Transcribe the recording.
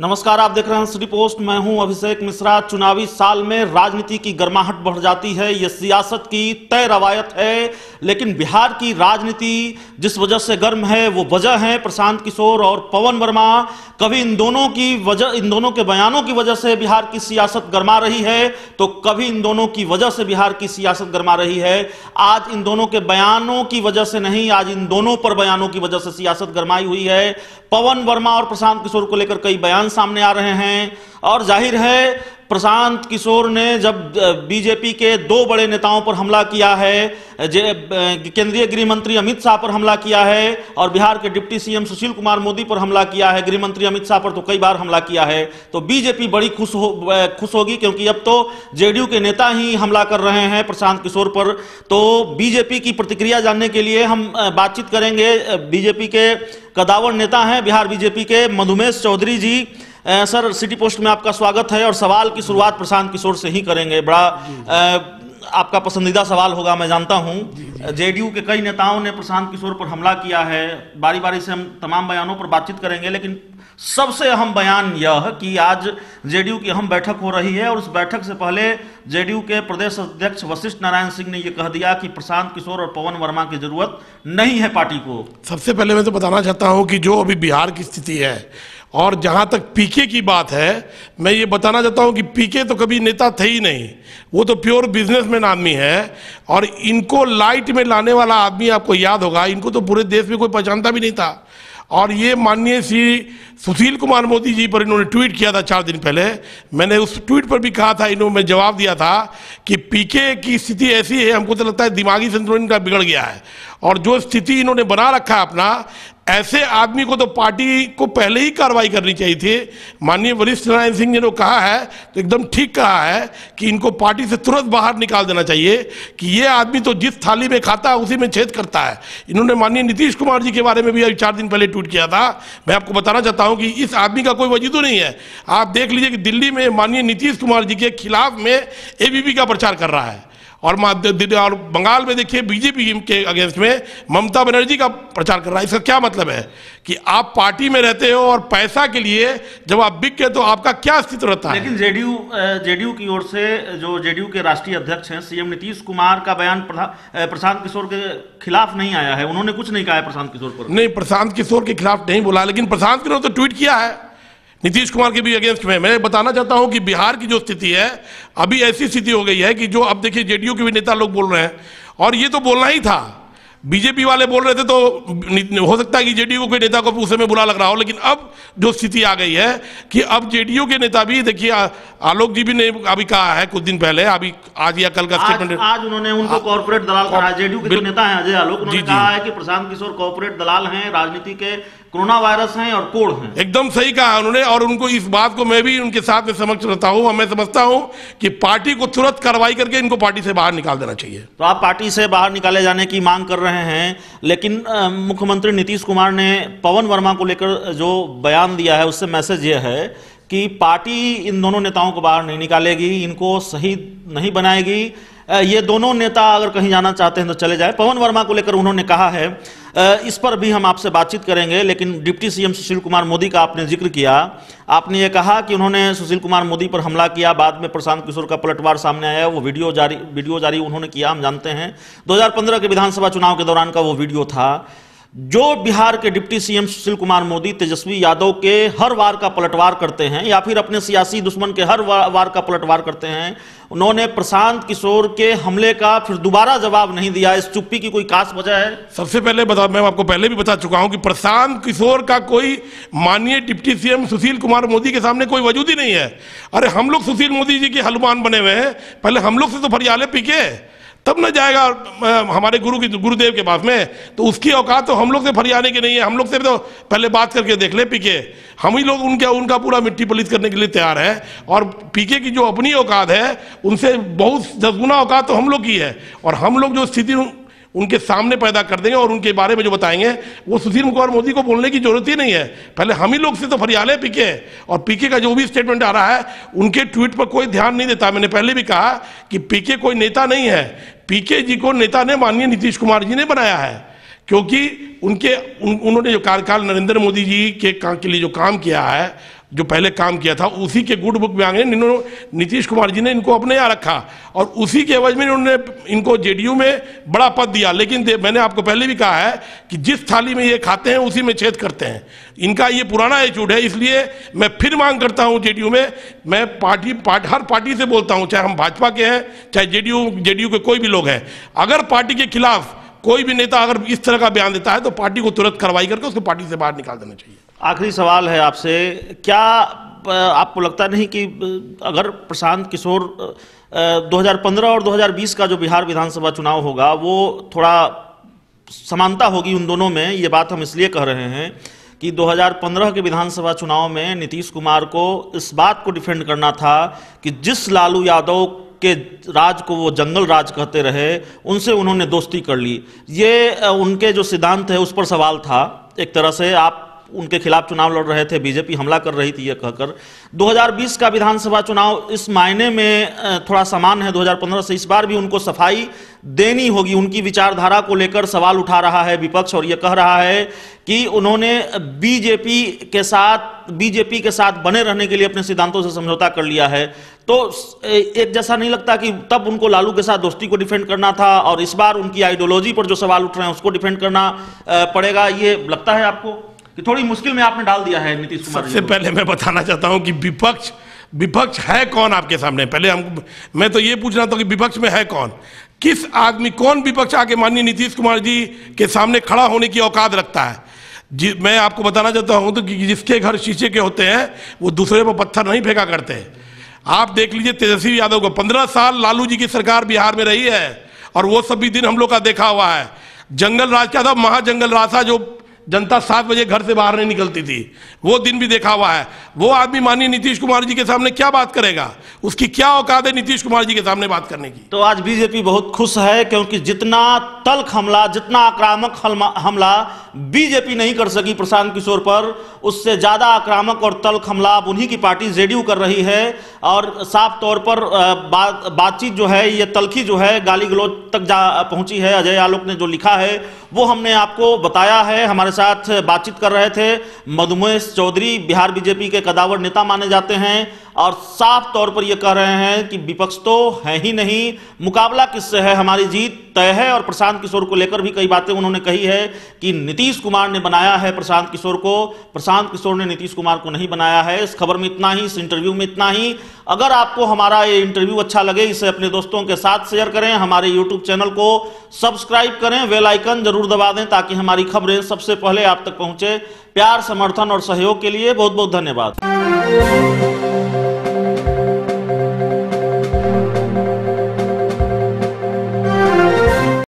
नमस्कार, आप देख रहे हैं सिटी पोस्ट। मैं हूं अभिषेक मिश्रा। चुनावी साल में राजनीति की गर्माहट बढ़ जाती है, यह सियासत की तय रवायत है। लेकिन बिहार की राजनीति जिस वजह से गर्म है वो वजह है प्रशांत किशोर और पवन वर्मा। कभी इन दोनों के बयानों की वजह से बिहार की सियासत गर्मा रही है, तो कभी इन दोनों की वजह से बिहार की सियासत गर्मा रही है। आज इन दोनों के बयानों की वजह से नहीं, आज इन दोनों पर बयानों की वजह से सियासत गर्माई हुई है। पवन वर्मा और प्रशांत किशोर को लेकर कई बयान सामने आ रहे हैं और जाहिर है प्रशांत किशोर ने जब बीजेपी के दो बड़े नेताओं पर हमला किया है, केंद्रीय गृह मंत्री अमित शाह पर हमला किया है और बिहार के डिप्टी सीएम सुशील कुमार मोदी पर हमला किया है। गृह मंत्री अमित शाह पर तो कई बार हमला किया है, तो बीजेपी बड़ी खुश होगी क्योंकि अब तो जेडीयू के नेता ही हमला कर रहे हैं प्रशांत किशोर पर। तो बीजेपी की प्रतिक्रिया जानने के लिए हम बातचीत करेंगे। बीजेपी के कदावर नेता हैं बिहार बीजेपी के मधुमेश चौधरी जी। सर, सिटी पोस्ट में आपका स्वागत है और सवाल की शुरुआत प्रशांत किशोर से ही करेंगे। बड़ा आपका पसंदीदा सवाल होगा, मैं जानता हूं। जेडीयू के कई नेताओं ने प्रशांत किशोर पर हमला किया है। बारी बारी से हम तमाम बयानों पर बातचीत करेंगे, लेकिन सबसे अहम बयान यह कि आज जेडीयू की अहम बैठक हो रही है और उस बैठक से पहले जेडीयू के प्रदेश अध्यक्ष वशिष्ठ नारायण सिंह ने यह कह दिया कि प्रशांत किशोर और पवन वर्मा की जरूरत नहीं है पार्टी को। सबसे पहले मैं तो बताना चाहता हूं कि जो अभी बिहार की स्थिति है और जहां तक पीके की बात है, मैं ये बताना चाहता हूं कि पीके तो कभी नेता थे ही नहीं, वो तो प्योर बिजनेसमैन आदमी है। और इनको लाइट में लाने वाला आदमी आपको याद होगा, इनको तो पूरे देश में कोई पहचानता भी नहीं था। और ये माननीय श्री सुशील कुमार मोदी जी पर इन्होंने ट्वीट किया था 4 दिन पहले। मैंने उस ट्वीट पर भी कहा था, मैं जवाब दिया था कि पीके की स्थिति ऐसी है, हमको तो लगता है दिमागी संतुलन का बिगड़ गया है। और जो स्थिति इन्होंने बना रखा है अपना, ऐसे आदमी को तो पार्टी को पहले ही कार्रवाई करनी चाहिए थी। माननीय वशिष्ठ नारायण सिंह ने जो कहा है तो एकदम ठीक कहा है कि इनको पार्टी से तुरंत बाहर निकाल देना चाहिए कि ये आदमी तो जिस थाली में खाता है उसी में छेद करता है। इन्होंने माननीय नीतीश कुमार जी के बारे में भी अभी 4 दिन पहले ट्वीट किया था। मैं आपको बताना चाहता हूं कि इस आदमी का कोई वजूद नहीं है। आप देख लीजिए कि दिल्ली में माननीय नीतीश कुमार जी के खिलाफ में एबीवी का प्रचार कर रहा है और बंगाल में देखिए बीजेपी के अगेंस्ट में ममता बनर्जी का प्रचार कर रहा है। इसका क्या मतलब है कि आप पार्टी में रहते हो और पैसा के लिए जब आप बिक गए तो आपका क्या अस्तित्व रहता है। लेकिन जेडीयू की ओर से जो जेडीयू के राष्ट्रीय अध्यक्ष हैं सीएम नीतीश कुमार का बयान प्रशांत किशोर के खिलाफ नहीं आया है। उन्होंने कुछ नहीं कहा है प्रशांत किशोर पर। नहीं, प्रशांत किशोर के खिलाफ नहीं बोला, लेकिन प्रशांत किशोर तो ट्वीट किया है नीतीश कुमार के भी अगेंस्ट में। मैं बताना चाहता हूं कि बिहार की जो स्थिति है, अभी ऐसी स्थिति हो गई है कि जो अब देखिए जेडीयू के भी नेता लोग बोल रहे हैं, और ये तो बोलना ही था। बीजेपी वाले बोल रहे थे तो हो सकता है कि जेडीयू को कोई नेता को उस समय बुरा लग रहा हो, लेकिन अब जो स्थिति आ गई है कि अब जेडीयू के नेता भी देखिए, आलोक जी भी ने अभी कहा है कुछ दिन पहले, अभी आज या कल का स्टेटमेंट, आज उन्होंने उनको कॉर्पोरेट दलाल कहा है। जेडीयू के जो नेता हैं अजय आलोक, उन्होंने कहा है कि प्रशांत किशोर कॉर्पोरेट दलाल हैं, राजनीति के कोरोना वायरस हैं और कोड़ हैं। एकदम सही कहा उन्होंने, और उनको इस बात को मैं भी उनके साथ में समक्ष रहता हूं। और मैं समझता हूं कि पार्टी को तुरंत कार्रवाई करके इनको पार्टी से बाहर निकाल देना चाहिए। तो आप पार्टी से बाहर निकाले जाने की मांग कर रहे हैं, लेकिन मुख्यमंत्री नीतीश कुमार ने पवन वर्मा को लेकर जो बयान दिया है उससे मैसेज यह है कि पार्टी इन दोनों नेताओं को बाहर नहीं निकालेगी, इनको सही नहीं बनाएगी। ये दोनों नेता अगर कहीं जाना चाहते हैं तो चले जाए। पवन वर्मा को लेकर उन्होंने कहा है, इस पर भी हम आपसे बातचीत करेंगे, लेकिन डिप्टी सीएम सुशील कुमार मोदी का आपने जिक्र किया। आपने ये कहा कि उन्होंने सुशील कुमार मोदी पर हमला किया, बाद में प्रशांत किशोर का पलटवार सामने आया, वो वीडियो जारी उन्होंने किया, हम जानते हैं। 2015 के विधानसभा चुनाव के दौरान का वो वीडियो था। जो बिहार के डिप्टी सीएम सुशील कुमार मोदी तेजस्वी यादव के हर वार का पलटवार करते हैं या फिर अपने सियासी दुश्मन के हर वार का पलटवार करते हैं, उन्होंने प्रशांत किशोर के हमले का फिर दोबारा जवाब नहीं दिया। इस चुप्पी की कोई खास वजह है? सबसे पहले मैं आपको पहले भी बता चुका हूं कि प्रशांत किशोर का कोई माननीय डिप्टी सीएम सुशील कुमार मोदी के सामने कोई वजूद ही नहीं है। अरे हम लोग सुशील मोदी जी के हनुमान बने हुए हैं, पहले हम लोग से तो फरियाले पीके तब न जाएगा हमारे गुरुदेव के पास में। तो उसकी औकात तो हम लोग से फरियाने की नहीं है। हम लोग से तो पहले बात करके देख ले पीके, हम ही लोग उनका पूरा मिट्टी पलीत करने के लिए तैयार है। और पीके की जो अपनी औकात है उनसे बहुत 10 गुना औकात तो हम लोग की है। और हम लोग जो स्थिति उनके सामने पैदा कर देंगे और उनके बारे में जो बताएंगे वो सुशील कुमार मोदी को बोलने की जरूरत ही नहीं है। पहले हम ही लोग से तो फरियाले पीके, और पीके का जो भी स्टेटमेंट आ रहा है उनके ट्वीट पर कोई ध्यान नहीं देता। मैंने पहले भी कहा कि पीके कोई नेता नहीं है। पीके जी को नेता ने माननीय नीतीश कुमार जी ने बनाया है, क्योंकि उन्होंने जो कार्यकाल नरेंद्र मोदी जी के लिए जो काम किया है जो पहले काम किया था उसी के गुड बुक में आ गए। नीतीश कुमार जी ने इनको अपने यहाँ रखा और उसी के एवज में इन्होंने इनको जेडीयू में बड़ा पद दिया। लेकिन मैंने आपको पहले भी कहा है कि जिस थाली में ये खाते हैं उसी में छेद करते हैं। इनका ये पुराना एटीट्यूड है। इसलिए मैं फिर मांग करता हूं जेडीयू में, मैं हर पार्टी से बोलता हूं, चाहे हम भाजपा के हैं चाहे जेडीयू के कोई भी लोग हैं, अगर पार्टी के खिलाफ कोई भी नेता अगर इस तरह का बयान देता है तो पार्टी को तुरंत कार्रवाई करके उसको पार्टी से बाहर निकाल देना चाहिए। आखिरी सवाल है आपसे, क्या आपको लगता नहीं कि अगर प्रशांत किशोर 2015 और 2020 का जो बिहार विधानसभा चुनाव होगा वो थोड़ा समानता होगी उन दोनों में? ये बात हम इसलिए कह रहे हैं कि 2015 के विधानसभा चुनाव में नीतीश कुमार को इस बात को डिफेंड करना था कि जिस लालू यादव के राज को वो जंगल राज कहते रहे उनसे उन्होंने दोस्ती कर ली। ये उनके जो सिद्धांत है उस पर सवाल था। एक तरह से आप उनके खिलाफ चुनाव लड़ रहे थे, बीजेपी हमला कर रही थी ये कहकर। 2020 का विधानसभा चुनाव इस मायने में थोड़ा समान है 2015 से, इस बार भी उनको सफाई देनी होगी। उनकी विचारधारा को लेकर सवाल उठा रहा है विपक्ष और ये कह रहा है कि उन्होंने बीजेपी के साथ बने रहने के लिए अपने सिद्धांतों से समझौता कर लिया है। तो एक जैसा नहीं लगता कि तब उनको लालू के साथ दोस्ती को डिफेंड करना था और इस बार उनकी आइडियोलॉजी पर जो सवाल उठ रहे हैं उसको डिफेंड करना पड़ेगा? ये लगता है आपको कि थोड़ी मुश्किल में आपने डाल दिया है नीतीश कुमार? सबसे पहले मैं बताना चाहता हूं कि विपक्ष है कौन आपके सामने। पहले मैं तो ये पूछना था कि विपक्ष में है कौन, किस आदमी, कौन विपक्ष आके माननीय नीतीश कुमार जी के सामने खड़ा होने की औकात रखता है? मैं आपको बताना चाहता हूं तो कि जिसके घर शीशे के होते हैं वो दूसरे पर पत्थर नहीं फेंका करते। आप देख लीजिए तेजस्वी यादव को 15 साल लालू जी की सरकार बिहार में रही है और वो सभी दिन हम लोग का देखा हुआ है। जंगल राज क्या था, महाजंगल राज था, जो जनता 7 बजे घर से बाहर नहीं निकलती थी, वो दिन भी देखा हुआ है। वो आदमी माननीय नीतीश कुमार जी के सामने क्या बात करेगा? उसकी क्या औकात है नीतीश कुमार जी के सामने बात करने की? तो आज बीजेपी बहुत खुश है क्योंकि जितना तल्ख हमला, जितना आक्रामक हमला बीजेपी नहीं कर सकी प्रशांत किशोर पर, उससे ज्यादा आक्रामक और तल्ख हमला अब उन्हीं की पार्टी जेडीयू कर रही है। और साफ तौर पर बातचीत जो है, ये तल्खी जो है गाली गलौज तक पहुंची है। अजय आलोक ने जो लिखा है वो हमने आपको बताया है। हमारे साथ बातचीत कर रहे थे मधुमेश चौधरी, बिहार बीजेपी के कदावर नेता माने जाते हैं और साफ तौर पर यह कह रहे हैं कि विपक्ष तो है ही नहीं, मुकाबला किससे है, हमारी जीत तय है। और प्रशांत किशोर को लेकर भी कई बातें उन्होंने कही है कि नीतीश कुमार ने बनाया है प्रशांत किशोर को, प्रशांत किशोर ने नीतीश कुमार को नहीं बनाया है। इस खबर में इतना ही, इस इंटरव्यू में इतना ही। अगर आपको हमारा ये इंटरव्यू अच्छा लगे, इसे अपने दोस्तों के साथ शेयर करें, हमारे यूट्यूब चैनल को सब्सक्राइब करें, बेल आइकन जरूर दबा दें ताकि हमारी खबरें सबसे पहले आप तक पहुंचे। प्यार, समर्थन और सहयोग के लिए बहुत बहुत धन्यवाद।